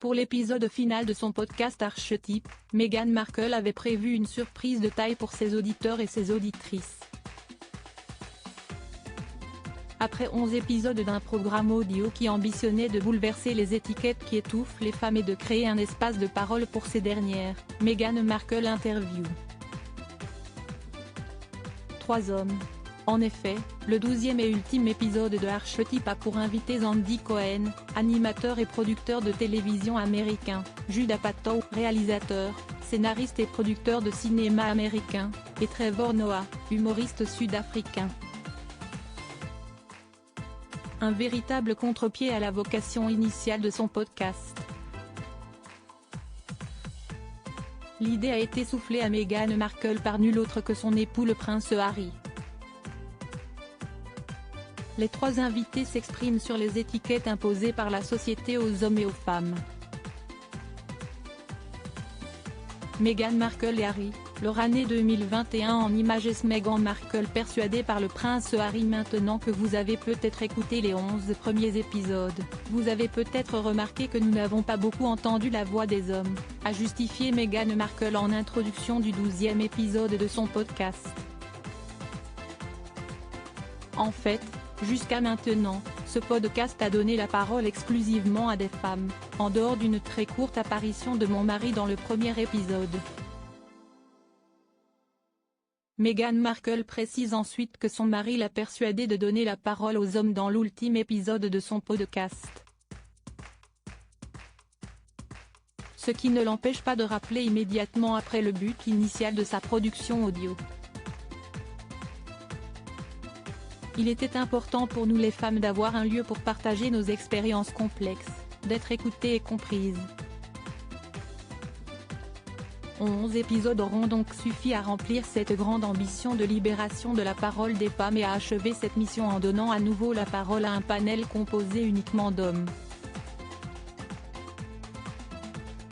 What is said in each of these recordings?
Pour l'épisode final de son podcast Archetype, Meghan Markle avait prévu une surprise de taille pour ses auditeurs et ses auditrices. Après 11 épisodes d'un programme audio qui ambitionnait de bouleverser les étiquettes qui étouffent les femmes et de créer un espace de parole pour ces dernières, Meghan Markle interview 3 hommes. En effet, le 12e et ultime épisode de Archetype a pour invité Andy Cohen, animateur et producteur de télévision américain, Judd Apatow, réalisateur, scénariste et producteur de cinéma américain, et Trevor Noah, humoriste sud-africain. Un véritable contre-pied à la vocation initiale de son podcast. L'idée a été soufflée à Meghan Markle par nul autre que son époux le prince Harry. Les 3 invités s'expriment sur les étiquettes imposées par la société aux hommes et aux femmes. Meghan Markle et Harry, leur année 2021 en images. Meghan Markle persuadée par le prince Harry. Maintenant que vous avez peut-être écouté les 11 premiers épisodes, vous avez peut-être remarqué que nous n'avons pas beaucoup entendu la voix des hommes, a justifié Meghan Markle en introduction du 12e épisode de son podcast. En fait, jusqu'à maintenant, ce podcast a donné la parole exclusivement à des femmes, en dehors d'une très courte apparition de mon mari dans le premier épisode. Meghan Markle précise ensuite que son mari l'a persuadée de donner la parole aux hommes dans l'ultime épisode de son podcast. Ce qui ne l'empêche pas de rappeler immédiatement après le but initial de sa production audio. Il était important pour nous les femmes d'avoir un lieu pour partager nos expériences complexes, d'être écoutées et comprises. 11 épisodes auront donc suffi à remplir cette grande ambition de libération de la parole des femmes et à achever cette mission en donnant à nouveau la parole à un panel composé uniquement d'hommes.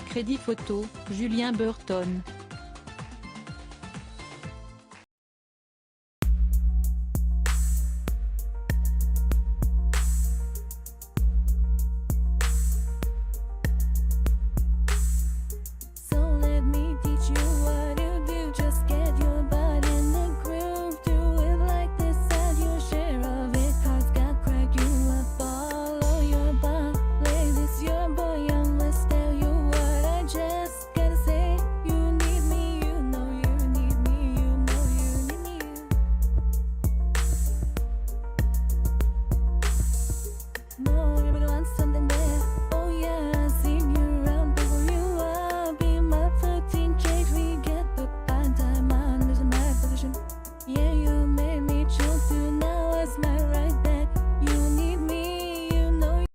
Crédit photo, Julien Burton.